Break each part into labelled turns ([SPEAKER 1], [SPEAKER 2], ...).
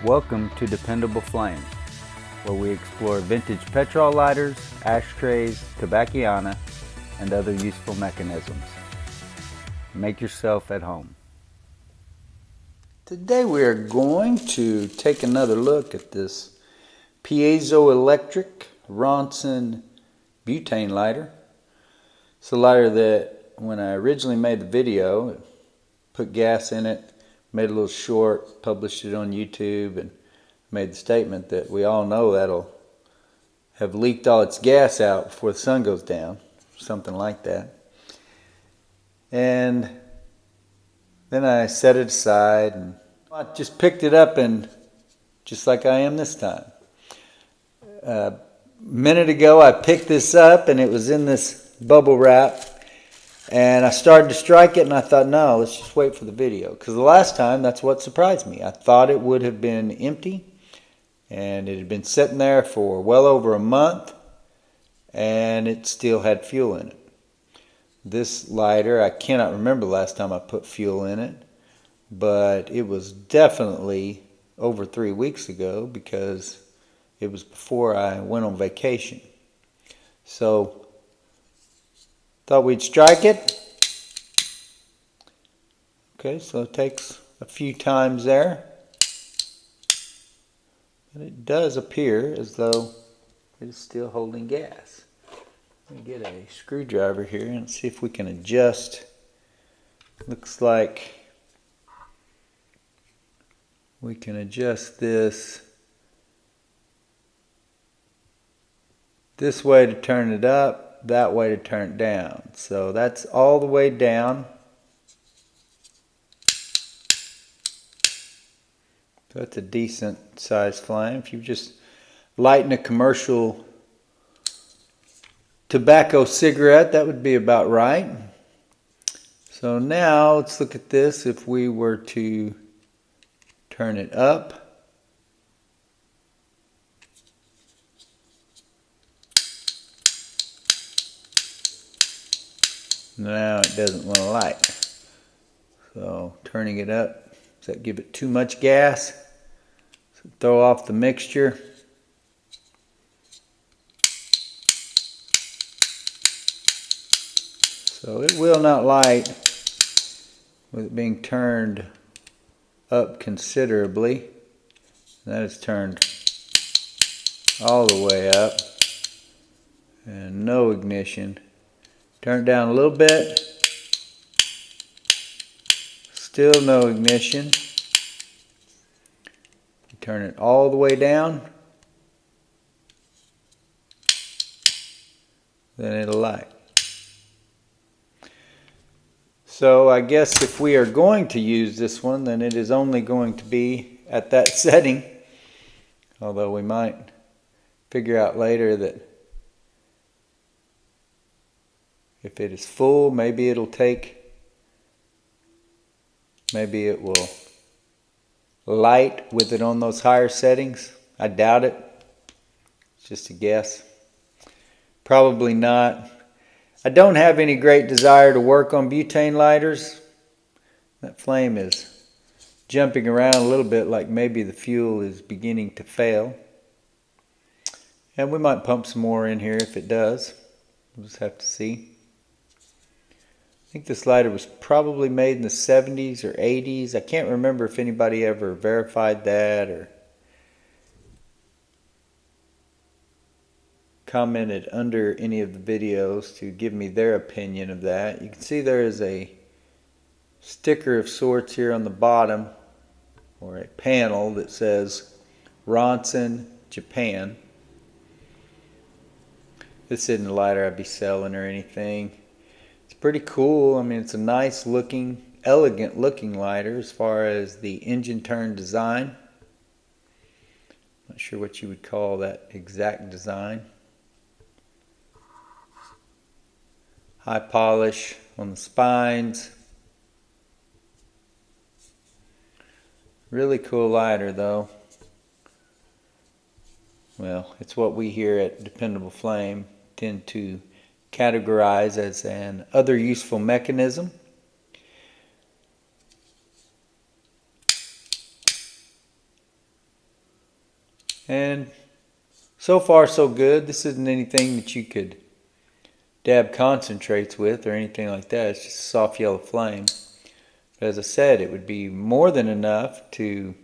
[SPEAKER 1] Welcome to Dependable Flame, where we explore vintage petrol lighters, ashtrays, tobacconiana, and other useful mechanisms. Make yourself at home. Today we are going to take another look at this Piezoelectric Ronson butane lighter. It's a lighter that when I originally made the video, put gas in it, made a little short, published it on YouTube, and made the statement that we all know that'll have leaked all its gas out before the sun goes down, something like that. And then I set it aside and I just picked it up, and just like I am this time. A minute ago I picked this up and it was in this bubble wrap. And I started to strike it and I thought, no, let's just wait for the video. Because the last time, that's what surprised me. I thought it would have been empty. And it had been sitting there for well over a month. And it still had fuel in it. This lighter, I cannot remember the last time I put fuel in it. But it was definitely over 3 weeks ago because it was before I went on vacation. So thought we'd strike it. Okay, so it takes a few times there. But it does appear as though it is still holding gas. Let me get a screwdriver here and see if we can adjust. Looks like we can adjust this way to turn it up, that way to turn it down. So that's all the way down. So that's a decent sized flame. If you just lighten a commercial tobacco cigarette, that would be about right. So now let's look at this. If we were to turn it up, now it doesn't want to light. So turning it up, does that give it too much gas? So throw off the mixture. So it will not light with it being turned up considerably. That is turned all the way up and no ignition. Turn it down a little bit. Still no ignition. Turn it all the way down. Then it'll light. So I guess if we are going to use this one, then it is only going to be at that setting. Although we might figure out later that if it is full, maybe it will light with it on those higher settings. I doubt it. It's just a guess. Probably not. I don't have any great desire to work on butane lighters. That flame is jumping around a little bit, like maybe the fuel is beginning to fail. And we might pump some more in here if it does. We'll just have to see. I think this lighter was probably made in the 70s or 80s. I can't remember if anybody ever verified that or commented under any of the videos to give me their opinion of that. You can see there is a sticker of sorts here on the bottom, or a panel that says Ronson, Japan. This isn't a lighter I'd be selling or anything. It's pretty cool. I mean, it's a nice looking, elegant looking lighter as far as the engine turn design. Not sure what you would call that exact design. High polish on the spines. Really cool lighter though. Well, it's what we here at Dependable Flame tend to categorize as an other useful mechanism. And so far so good. This isn't anything that you could dab concentrates with or anything like that. It's just a soft yellow flame. But as I said, it would be more than enough to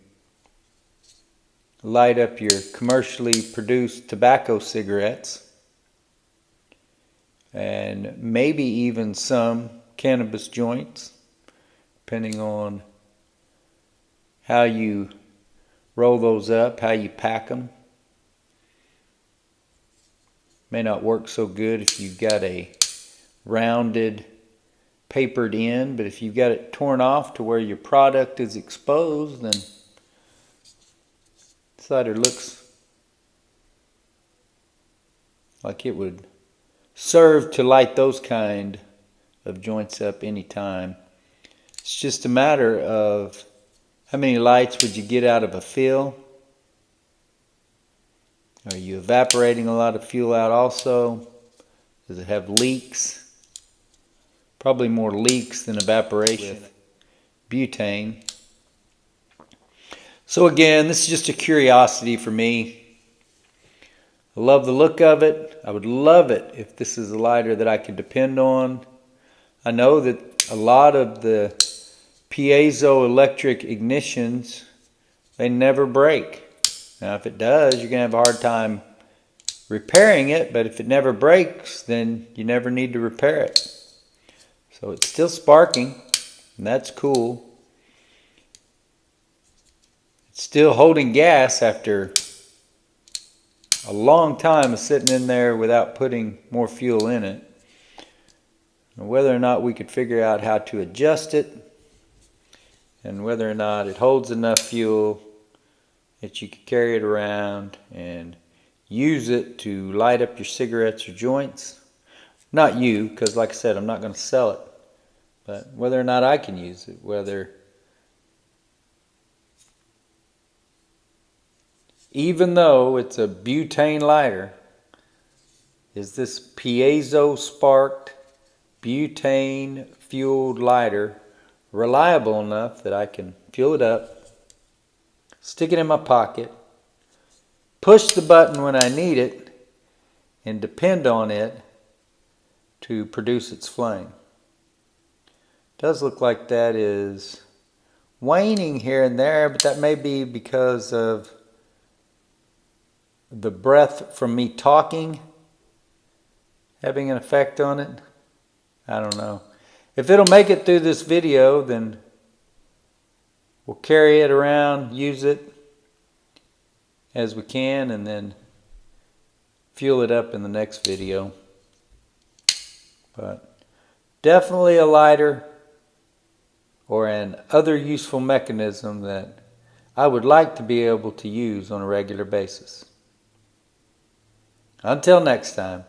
[SPEAKER 1] light up your commercially produced tobacco cigarettes, and maybe even some cannabis joints, depending on how you roll those up, how you pack them. May not work so good if you've got a rounded, papered end, but if you've got it torn off to where your product is exposed, then this lighter looks like it would serve to light those kind of joints up anytime. It's just a matter of how many lights would you get out of a fill. Are you evaporating a lot of fuel out also? Does it have leaks? Probably more leaks than evaporation. With butane. So again, this is just a curiosity for me. I love the look of it. I would love it if this is a lighter that I could depend on. I know that a lot of the piezoelectric ignitions, they never break. Now if it does, you're going to have a hard time repairing it, but if it never breaks, then you never need to repair it. So it's still sparking, and that's cool. It's still holding gas after a long time of sitting in there without putting more fuel in it. And whether or not we could figure out how to adjust it, and whether or not it holds enough fuel that you could carry it around and use it to light up your cigarettes or joints. Not you, because like I said, I'm not going to sell it. But whether or not I can use it, whether even though it's a butane lighter, is this piezo sparked butane fueled lighter reliable enough that I can fuel it up, stick it in my pocket, push the button when I need it, and depend on it to produce its flame. It does look like that is waning here and there, but that may be because of the breath from me talking having an effect on it. I don't know. If it'll make it through this video, then we'll carry it around, use it as we can, and then fuel it up in the next video. But definitely a lighter or an other useful mechanism that I would like to be able to use on a regular basis. Until next time.